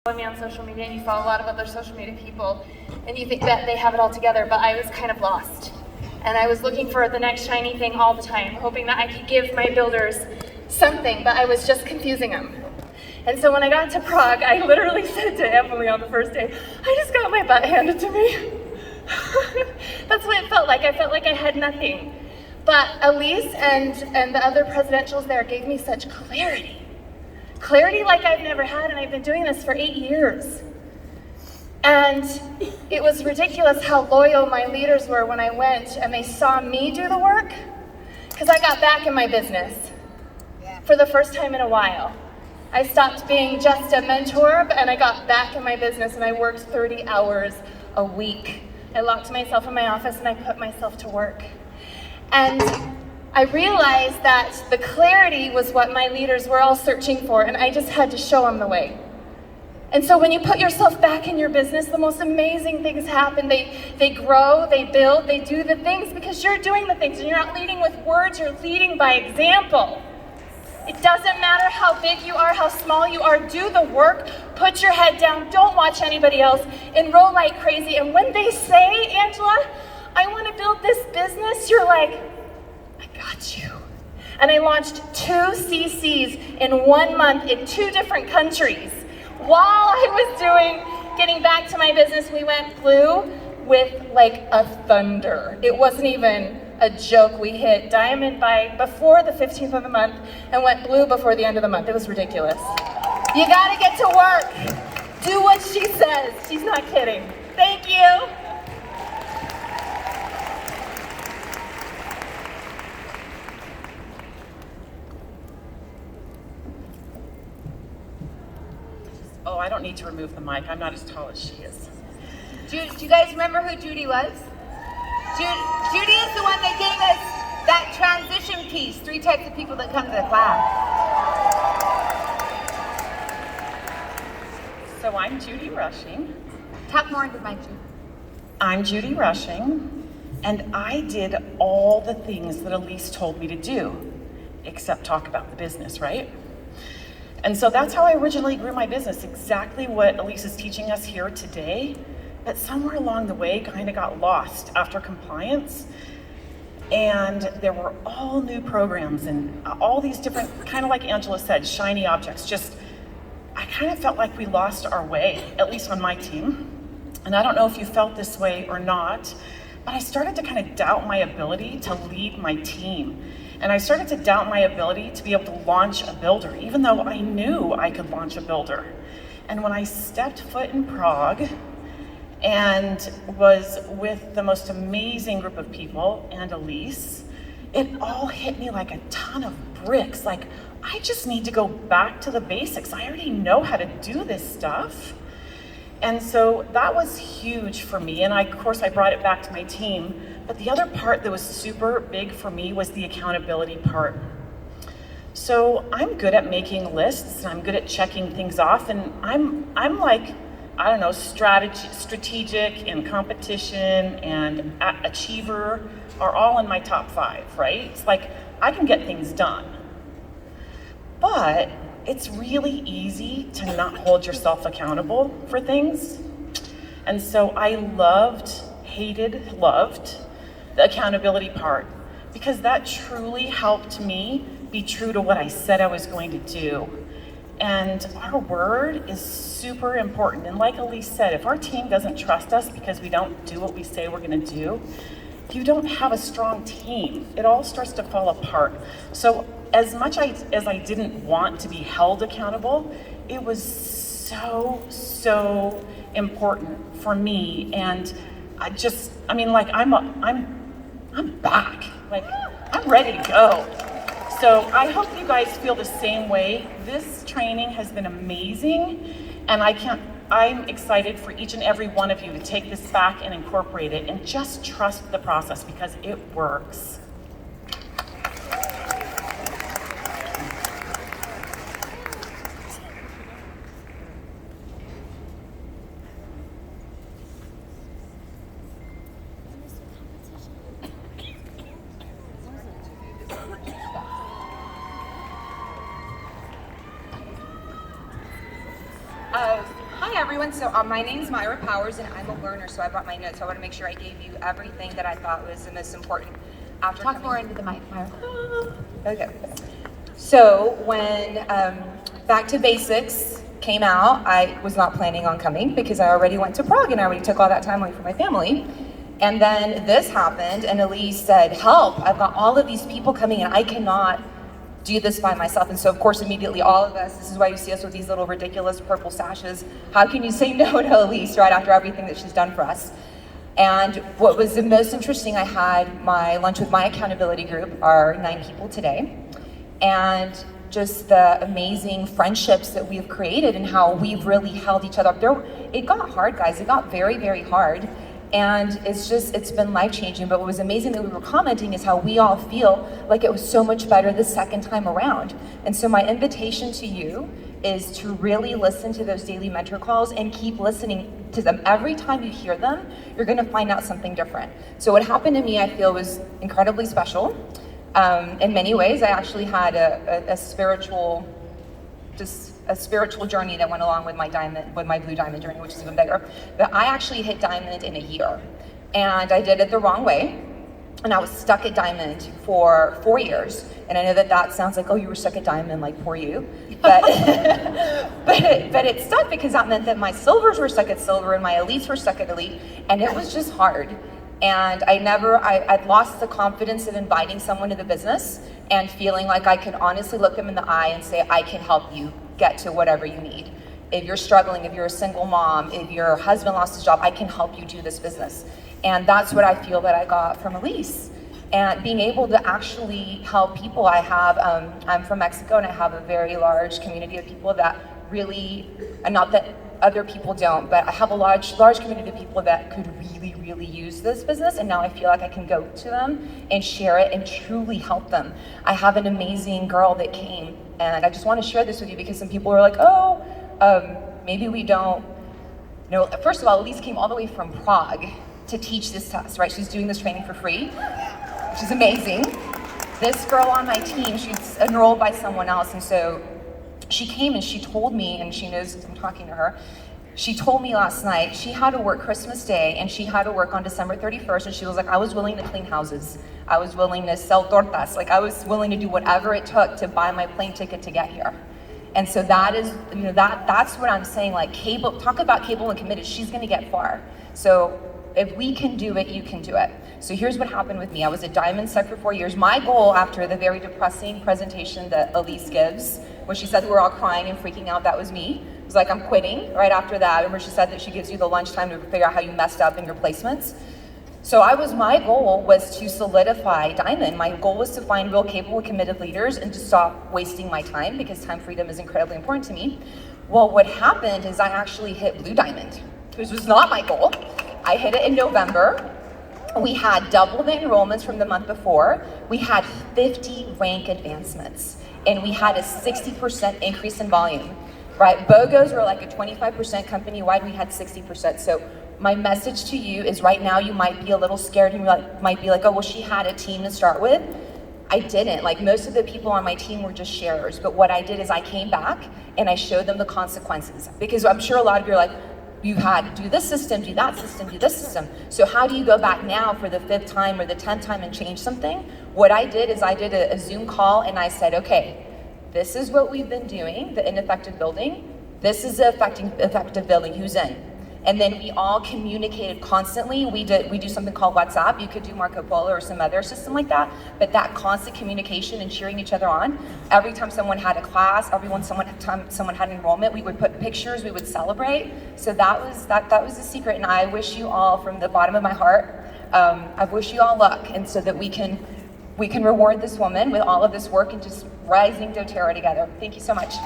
follow me on social media and you follow a lot of other social media people and you think that they have it all together, but I was kind of lost. And I was looking for the next shiny thing all the time, hoping that I could give my builders something, but I was just confusing them. And so when I got to Prague, I literally said to Emily on the first day, I just got my butt handed to me. That's what it felt like. I felt like I had nothing. But Allyse and the other presidentials there gave me such clarity. Clarity like I've never had, and I've been doing this for 8 years. And it was ridiculous how loyal my leaders were when I went and they saw me do the work, because I got back in my business for the first time in a while. I stopped being just a mentor, and I got back in my business and I worked 30 hours a week. I locked myself in my office and I put myself to work. And I realized that the clarity was what my leaders were all searching for, and I just had to show them the way. And so when you put yourself back in your business, the most amazing things happen. They grow, they build, they do the things because you're doing the things, and you're not leading with words, you're leading by example. It doesn't matter how big you are, how small you are, do the work, put your head down, don't watch anybody else, enroll like crazy. And when they say, Angela, I want to build this business, you're like, I got you. And I launched 2 CCs in 1 month in 2 different countries. While I was getting back to my business, we went blue with like a thunder. It wasn't even a joke. We hit diamond before the 15th of the month and went blue before the end of the month. It was ridiculous. You gotta get to work. Do what she says. She's not kidding. Thank you. Oh, I don't need to remove the mic. I'm not as tall as she is. Do you guys remember who Judy was? Judy is the one that gave us that transition piece, 3 types of people that come to the class. So I'm Judy Rushing. Talk more into the mic, Judy. I'm Judy Rushing, and I did all the things that Allyse told me to do, except talk about the business, right? And so that's how I originally grew my business, exactly what Allyse is teaching us here today. But somewhere along the way, kind of got lost after compliance. And there were all new programs and all these different, kind of like Angela said, shiny objects. I kind of felt like we lost our way, at least on my team. And I don't know if you felt this way or not, but I started to kind of doubt my ability to lead my team. And I started to doubt my ability to be able to launch a builder, even though I knew I could launch a builder. And when I stepped foot in Prague and was with the most amazing group of people and Allyse, it all hit me like a ton of bricks. Like, I just need to go back to the basics. I already know how to do this stuff. And so that was huge for me. And of course, I brought it back to my team. But the other part that was super big for me was the accountability part. So I'm good at making lists, and I'm good at checking things off, and I'm like, I don't know, strategic and competition and achiever are all in my top 5, right? It's like, I can get things done. But it's really easy to not hold yourself accountable for things. And so I loved the accountability part, because that truly helped me be true to what I said I was going to do. And our word is super important. And like Allyse said, if our team doesn't trust us because we don't do what we say we're gonna do, you don't have a strong team. It all starts to fall apart. So as much as I didn't want to be held accountable, it was so important for me. And I'm back. Like, I'm ready to go. So I hope you guys feel the same way. This training has been amazing, and I'm excited for each and every one of you to take this back and incorporate it and just trust the process, because it works. Hi everyone, so my name's Myra Powers and I'm a learner, so I brought my notes. I want to make sure I gave you everything that I thought was the most important after Talk coming. more into the mic, Myra. Okay. So when Back to Basics came out, I was not planning on coming because I already went to Prague and I already took all that time away from my family. And then this happened and Allyse said, help, I've got all of these people coming and I cannot do this by myself. And so of course immediately all of us, this is why you see us with these little ridiculous purple sashes, how can you say no to Allyse right after everything that she's done for us? And what was the most interesting, I had my lunch with my accountability group, our 9 people today, and just the amazing friendships that we've created and how we've really held each other up. It got hard, guys, it got very, very hard. And it's been life-changing, but what was amazing that we were commenting is how we all feel like it was so much better the second time around. And so my invitation to you is to really listen to those daily mentor calls and keep listening to them. Every time you hear them, you're gonna find out something different. So what happened to me, I feel, was incredibly special. In many ways, I actually had a spiritual journey that went along with my blue diamond journey, which is even bigger. But I actually hit diamond in a year, and I did it the wrong way, and I was stuck at diamond for 4 years. And I know that sounds like, oh, you were stuck at diamond, like poor you, but but it stuck because that meant that my silvers were stuck at silver and my elites were stuck at elite, and it was just hard. And I'd lost the confidence of inviting someone to the business and feeling like I could honestly look them in the eye and say, I can help you get to whatever you need. If you're struggling, if you're a single mom, if your husband lost his job, I can help you do this business. And that's what I feel that I got from Allyse. And being able to actually help people. I'm from Mexico and I have a very large community of people that really, and not that other people don't, but I have a large community of people that could really, really use this business, and now I feel like I can go to them and share it and truly help them. I have an amazing girl that came, and I just want to share this with you because some people are like, oh, maybe we don't. No, first of all, Allyse came all the way from Prague to teach this to us, right? She's doing this training for free, which is amazing. This girl on my team, she's enrolled by someone else, and so she came and she told me, and she knows I'm talking to her, she told me last night she had to work Christmas Day and she had to work on December 31st, and she was like, I was willing to clean houses. I was willing to sell tortas. Like I was willing to do whatever it took to buy my plane ticket to get here. And so that is, that's what I'm saying, like talk about capable and committed, she's gonna get far. So if we can do it, you can do it. So here's what happened with me. I was a diamond sec for 4 years. My goal after the very depressing presentation that Allyse gives, when she said we're all crying and freaking out, that was me. It was like, I'm quitting right after that. Remember she said that she gives you the lunchtime to figure out how you messed up in your placements? So my goal was to solidify diamond. My goal was to find real capable, committed leaders and to stop wasting my time because time freedom is incredibly important to me. Well, what happened is I actually hit blue diamond, which was not my goal. I hit it in November. We had double the enrollments from the month before. We had 50 rank advancements, and we had a 60% increase in volume, right? BOGOs were like a 25% company-wide, we had 60%. So my message to you is right now you might be a little scared and you might be like, oh, well, she had a team to start with. I didn't. Like most of the people on my team were just sharers, but what I did is I came back and I showed them the consequences, because I'm sure a lot of you are like, you had to do this system, do that system, do this system. So how do you go back now for the 5th time or the 10th time and change something? What I did is I did a Zoom call and I said, okay, this is what we've been doing, the ineffective building. This is the effective building, who's in? And then we all communicated constantly. We do something called WhatsApp. You could do Marco Polo or some other system like that, but that constant communication and cheering each other on. Every time someone had a class, someone had an enrollment, we would put pictures, we would celebrate. So that was the secret, and I wish you all from the bottom of my heart, I wish you all luck, and so that we can reward this woman with all of this work and just rising doTERRA together. Thank you so much.